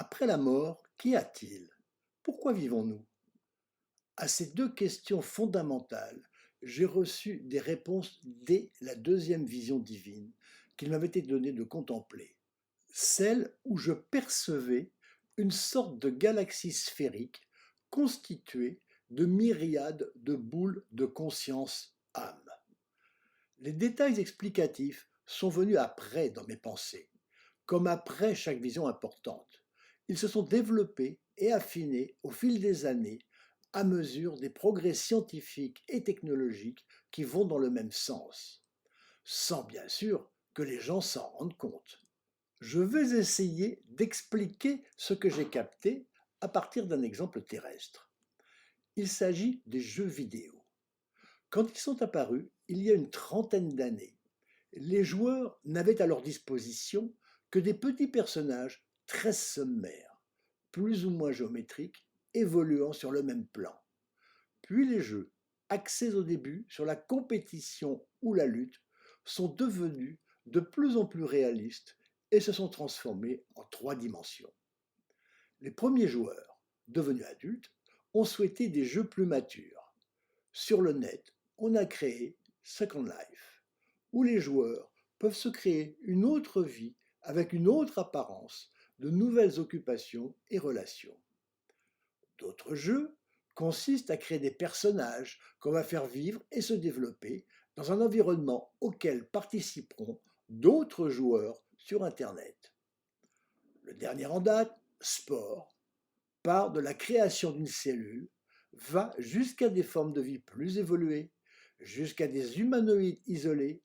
Après la mort, qu'y a-t-il? Pourquoi vivons-nous? À ces deux questions fondamentales, j'ai reçu des réponses dès la deuxième vision divine qu'il m'avait été donné de contempler, celle où je percevais une sorte de galaxie sphérique constituée de myriades de boules de conscience âme. Les détails explicatifs sont venus après dans mes pensées, comme après chaque vision importante. Ils se sont développés et affinés au fil des années à mesure des progrès scientifiques et technologiques qui vont dans le même sens, sans bien sûr que les gens s'en rendent compte. Je vais essayer d'expliquer ce que j'ai capté à partir d'un exemple terrestre. Il s'agit des jeux vidéo. Quand ils sont apparus, il y a une trentaine d'années, les joueurs n'avaient à leur disposition que des petits personnages très sommaires, plus ou moins géométriques, évoluant sur le même plan. Puis les jeux, axés au début sur la compétition ou la lutte, sont devenus de plus en plus réalistes et se sont transformés en trois dimensions. Les premiers joueurs, devenus adultes, ont souhaité des jeux plus matures. Sur le net, on a créé Second Life, où les joueurs peuvent se créer une autre vie avec une autre apparence, de nouvelles occupations et relations. D'autres jeux consistent à créer des personnages qu'on va faire vivre et se développer dans un environnement auquel participeront d'autres joueurs sur Internet. Le dernier en date, Spore, part de la création d'une cellule, va jusqu'à des formes de vie plus évoluées, jusqu'à des humanoïdes isolés,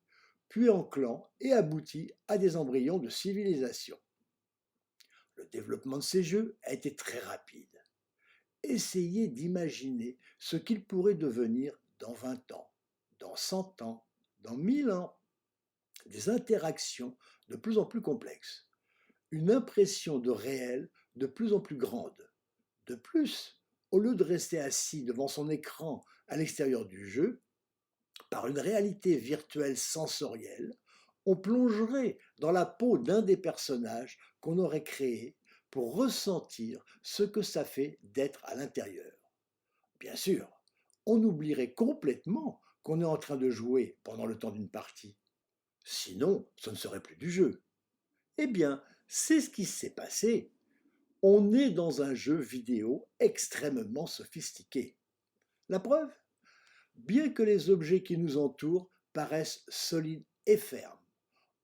puis en clan et aboutit à des embryons de civilisation. Le développement de ces jeux a été très rapide. Essayez d'imaginer ce qu'ils pourraient devenir dans 20 ans, dans 100 ans, dans 1000 ans. Des interactions de plus en plus complexes, une impression de réel de plus en plus grande. De plus, au lieu de rester assis devant son écran à l'extérieur du jeu, par une réalité virtuelle sensorielle, on plongerait dans la peau d'un des personnages qu'on aurait créé pour ressentir ce que ça fait d'être à l'intérieur. Bien sûr, on oublierait complètement qu'on est en train de jouer pendant le temps d'une partie. Sinon, ce ne serait plus du jeu. Eh bien, c'est ce qui s'est passé. On est dans un jeu vidéo extrêmement sophistiqué. La preuve? Bien que les objets qui nous entourent paraissent solides et fermes,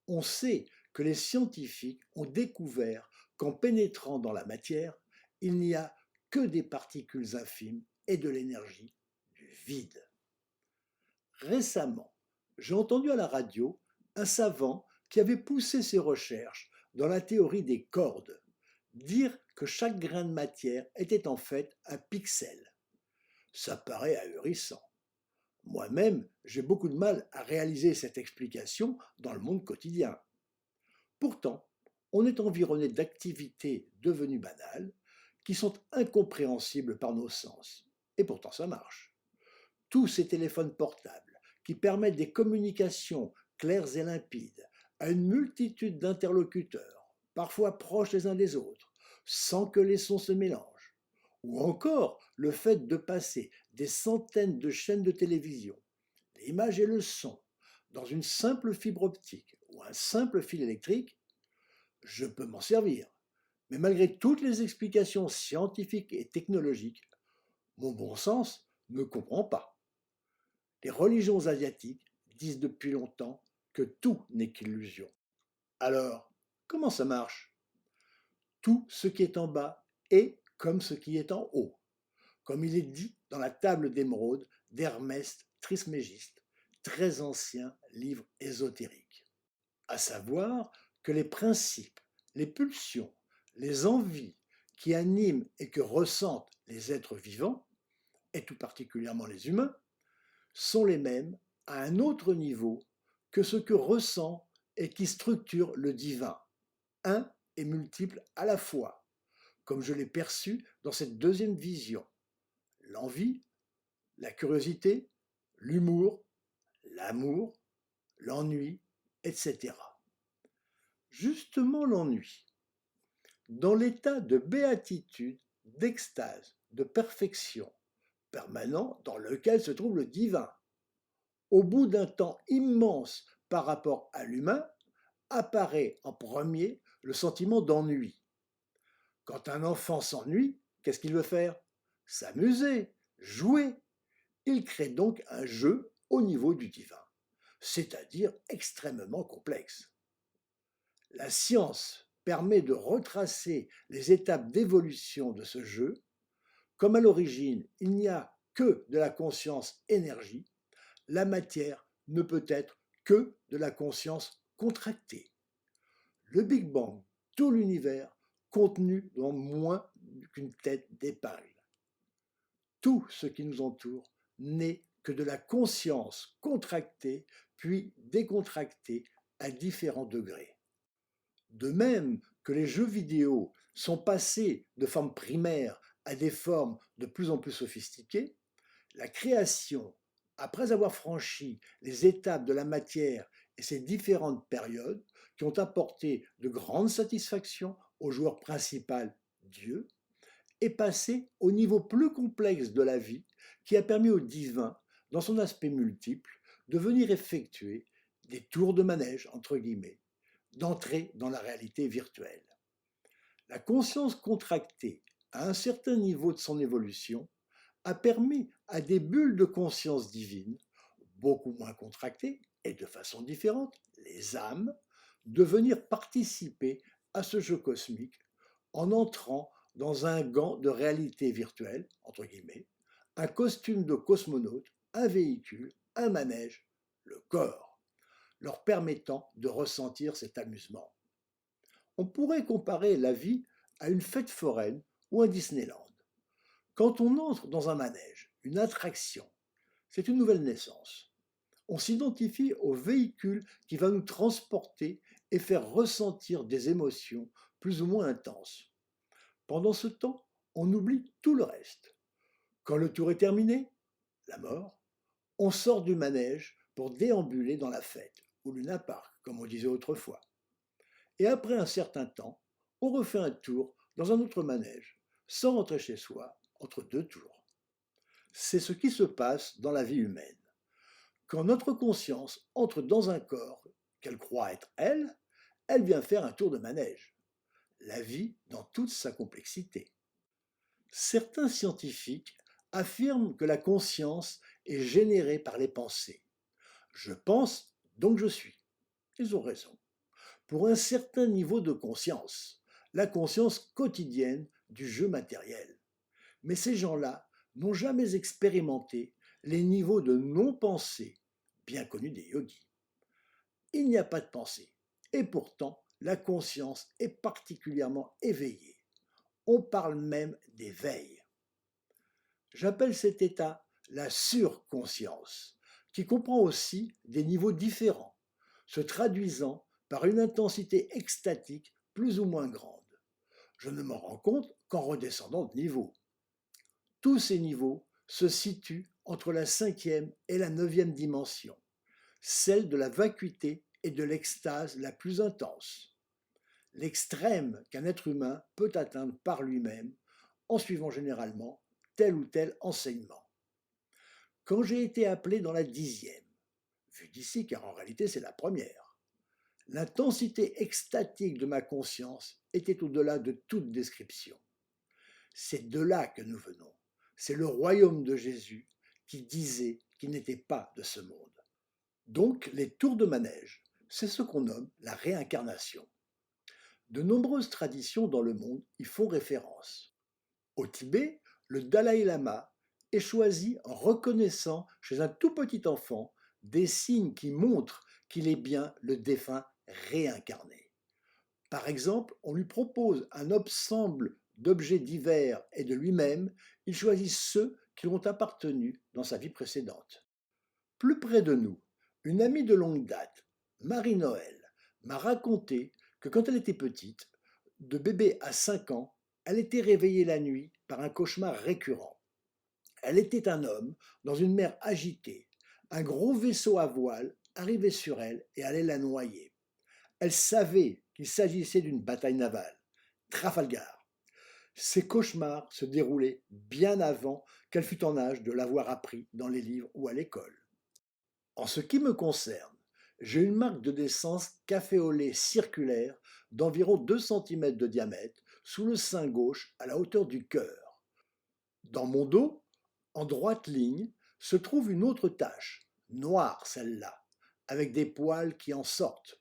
on sait que les scientifiques ont découvert qu'en pénétrant dans la matière, il n'y a que des particules infimes et de l'énergie, du vide. Récemment, j'ai entendu à la radio un savant qui avait poussé ses recherches dans la théorie des cordes, dire que chaque grain de matière était en fait un pixel. Ça paraît ahurissant. Moi-même, j'ai beaucoup de mal à réaliser cette explication dans le monde quotidien. Pourtant, on est environné d'activités devenues banales qui sont incompréhensibles par nos sens. Et pourtant, ça marche. Tous ces téléphones portables qui permettent des communications claires et limpides à une multitude d'interlocuteurs, parfois proches les uns des autres, sans que les sons se mélangent. Ou encore le fait de passer des centaines de chaînes de télévision, l'image et le son, dans une simple fibre optique ou un simple fil électrique, je peux m'en servir. Mais malgré toutes les explications scientifiques et technologiques, mon bon sens ne comprend pas. Les religions asiatiques disent depuis longtemps que tout n'est qu'illusion. Alors, comment ça marche? Tout ce qui est en bas est comme ce qui est en haut, comme il est dit dans la table d'émeraude d'Hermès Trismégiste, très ancien livre ésotérique. À savoir que les principes, les pulsions, les envies qui animent et que ressentent les êtres vivants, et tout particulièrement les humains, sont les mêmes à un autre niveau que ce que ressent et qui structure le divin, un et multiple à la fois, comme je l'ai perçu dans cette deuxième vision. L'envie, la curiosité, l'humour, l'amour, l'ennui, etc. Justement l'ennui. dans l'état de béatitude, d'extase, de perfection permanent dans lequel se trouve le divin. Au bout d'un temps immense par rapport à l'humain, apparaît en premier le sentiment d'ennui. Quand un enfant s'ennuie, qu'est-ce qu'il veut faire? S'amuser, jouer. Il crée donc un jeu au niveau du divin, c'est-à-dire extrêmement complexe. La science permet de retracer les étapes d'évolution de ce jeu. Comme à l'origine, il n'y a que de la conscience énergie, la matière ne peut être que de la conscience contractée. Le Big Bang, tout l'univers, contenu dans moins qu'une tête d'épingle. Tout ce qui nous entoure n'est que de la conscience contractée puis décontractée à différents degrés. De même que les jeux vidéo sont passés de formes primaires à des formes de plus en plus sophistiquées, la création, après avoir franchi les étapes de la matière et ses différentes périodes qui ont apporté de grandes satisfactions au joueur principal, Dieu, est passée au niveau plus complexe de la vie qui a permis au divin, dans son aspect multiple, de venir effectuer des tours de manège, entre guillemets, d'entrer dans la réalité virtuelle. La conscience contractée à un certain niveau de son évolution a permis à des bulles de conscience divine, beaucoup moins contractées et de façon différente, les âmes, de venir participer à ce jeu cosmique en entrant dans un gant de réalité virtuelle, entre guillemets, un costume de cosmonaute, un véhicule, un manège, le corps, leur permettant de ressentir cet amusement. On pourrait comparer la vie à une fête foraine ou un Disneyland. Quand on entre dans un manège, une attraction, c'est une nouvelle naissance. On s'identifie au véhicule qui va nous transporter et faire ressentir des émotions plus ou moins intenses. Pendant ce temps, on oublie tout le reste. Quand le tour est terminé, la mort, on sort du manège pour déambuler dans la fête, ou Luna Park, comme on disait autrefois. Et après un certain temps, on refait un tour dans un autre manège, sans rentrer chez soi, entre deux tours. C'est ce qui se passe dans la vie humaine. Quand notre conscience entre dans un corps qu'elle croit être elle, elle vient faire un tour de manège. La vie dans toute sa complexité. Certains scientifiques affirment que la conscience est générée par les pensées. Je pense, donc je suis. Ils ont raison. Pour un certain niveau de conscience, la conscience quotidienne du jeu matériel. Mais ces gens-là n'ont jamais expérimenté les niveaux de non-pensée bien connus des yogis. Il n'y a pas de pensée, et pourtant la conscience est particulièrement éveillée. On parle même d'éveil. J'appelle cet état la surconscience, qui comprend aussi des niveaux différents, se traduisant par une intensité extatique plus ou moins grande. Je ne m'en rends compte qu'en redescendant de niveau. Tous ces niveaux se situent entre la 5e et la 9e dimension, celle de la vacuité et de l'extase la plus intense, l'extrême qu'un être humain peut atteindre par lui-même en suivant généralement tel ou tel enseignement. Quand j'ai été appelé dans la 10e, vu d'ici car en réalité c'est la première, l'intensité extatique de ma conscience était au-delà de toute description. C'est de là que nous venons. C'est le royaume de Jésus qui disait qu'il n'était pas de ce monde. Donc les tours de manège, c'est ce qu'on nomme la réincarnation. De nombreuses traditions dans le monde y font référence. Au Tibet, le Dalai Lama est choisi en reconnaissant chez un tout petit enfant des signes qui montrent qu'il est bien le défunt réincarné. Par exemple, on lui propose un ensemble d'objets divers et de lui-même, il choisit ceux qui lui ont appartenu dans sa vie précédente. Plus près de nous, une amie de longue date, Marie-Noël, m'a raconté que quand elle était petite, de bébé à 5 ans, elle était réveillée la nuit par un cauchemar récurrent. Elle était un homme dans une mer agitée. Un gros vaisseau à voile arrivait sur elle et allait la noyer. Elle savait qu'il s'agissait d'une bataille navale. Trafalgar. Ces cauchemars se déroulaient bien avant qu'elle fût en âge de l'avoir appris dans les livres ou à l'école. En ce qui me concerne, j'ai une marque de naissance café au lait circulaire d'environ 2 cm de diamètre sous le sein gauche à la hauteur du cœur. Dans mon dos, en droite ligne, se trouve une autre tache, noire celle-là, avec des poils qui en sortent.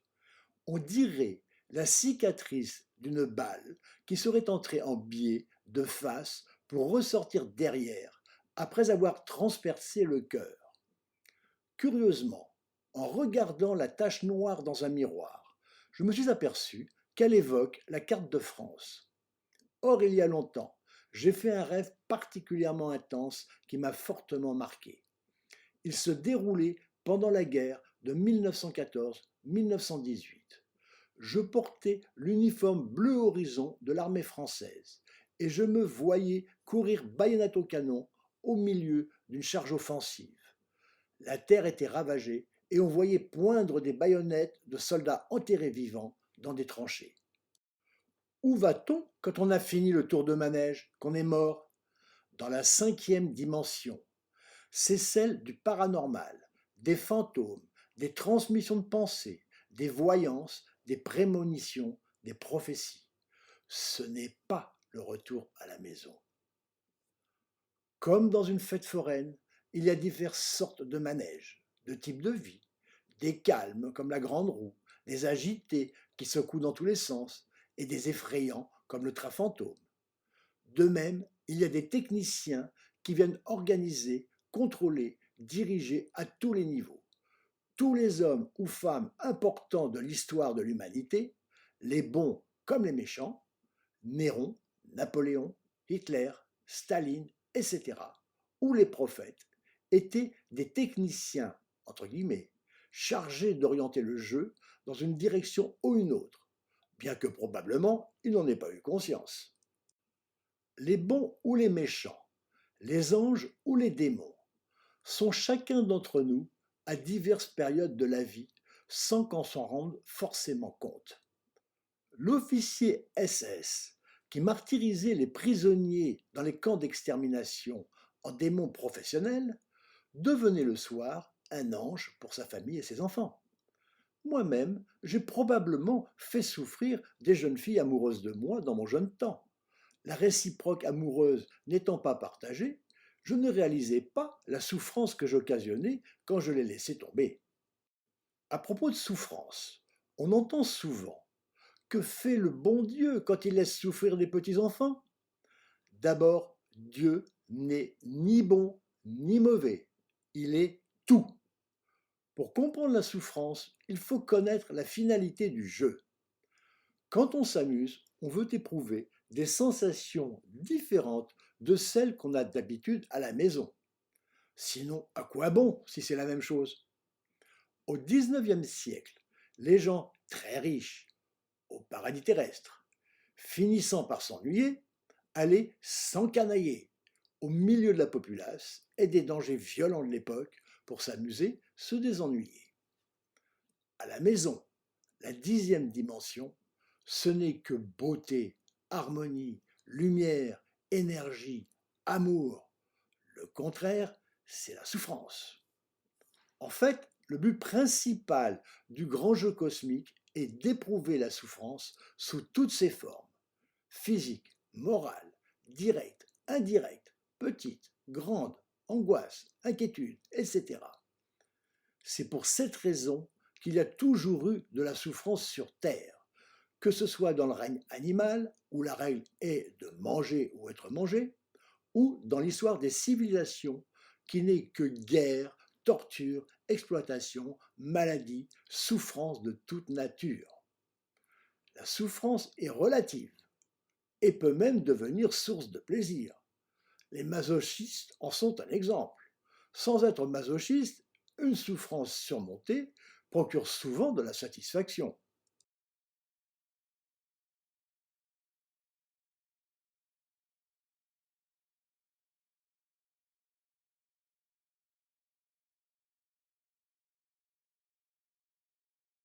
On dirait la cicatrice d'une balle qui serait entrée en biais de face pour ressortir derrière après avoir transpercé le cœur. Curieusement, en regardant la tache noire dans un miroir, je me suis aperçu qu'elle évoque la carte de France. Or, il y a longtemps, j'ai fait un rêve particulièrement intense qui m'a fortement marqué. Il se déroulait pendant la guerre de 1914-1918. Je portais l'uniforme bleu horizon de l'armée française et je me voyais courir baïonnette au canon au milieu d'une charge offensive. La terre était ravagée et on voyait poindre des baïonnettes de soldats enterrés vivants dans des tranchées. Où va-t-on quand on a fini le tour de manège, qu'on est mort? Dans la 5e dimension. C'est celle du paranormal, des fantômes, des transmissions de pensée, des voyances, des prémonitions, des prophéties. Ce n'est pas le retour à la maison. Comme dans une fête foraine, il y a diverses sortes de manèges, de types de vie, des calmes comme la grande roue, des agités qui secouent dans tous les sens et des effrayants comme le train fantôme. De même, il y a des techniciens qui viennent organiser, contrôler, diriger à tous les niveaux. Tous les hommes ou femmes importants de l'histoire de l'humanité, les bons comme les méchants, Néron, Napoléon, Hitler, Staline, etc., ou les prophètes, étaient des techniciens, entre guillemets, chargés d'orienter le jeu dans une direction ou une autre, bien que probablement ils n'en aient pas eu conscience. Les bons ou les méchants, les anges ou les démons, sont chacun d'entre nous à diverses périodes de la vie sans qu'on s'en rende forcément compte. L'officier SS qui martyrisait les prisonniers dans les camps d'extermination en démon professionnel devenait le soir un ange pour sa famille et ses enfants. Moi-même, j'ai probablement fait souffrir des jeunes filles amoureuses de moi dans mon jeune temps. La réciproque amoureuse n'étant pas partagée, je ne réalisais pas la souffrance que j'occasionnais quand je les laissais tomber. À propos de souffrance, on entend souvent: que fait le bon Dieu quand il laisse souffrir les petits-enfants? D'abord, Dieu n'est ni bon ni mauvais, il est tout. Pour comprendre la souffrance, il faut connaître la finalité du jeu. Quand on s'amuse, on veut éprouver des sensations différentes de celles qu'on a d'habitude à la maison. Sinon, à quoi bon si c'est la même chose? Au XIXe siècle, les gens très riches, au paradis terrestre, finissant par s'ennuyer, allaient s'encanailler au milieu de la populace et des dangers violents de l'époque pour s'amuser, se désennuyer. À la maison, la 10e dimension, ce n'est que beauté, harmonie, lumière, énergie, amour. Le contraire, c'est la souffrance. En fait, le but principal du grand jeu cosmique est d'éprouver la souffrance sous toutes ses formes: physique, morale, directe, indirecte, petite, grande, angoisse, inquiétude, etc. C'est pour cette raison qu'il y a toujours eu de la souffrance sur Terre, que ce soit dans le règne animal, où la règle est de manger ou être mangé, ou dans l'histoire des civilisations, qui n'est que guerre, torture, exploitation, maladie, souffrance de toute nature. La souffrance est relative et peut même devenir source de plaisir. Les masochistes en sont un exemple. Sans être masochiste, une souffrance surmontée procure souvent de la satisfaction.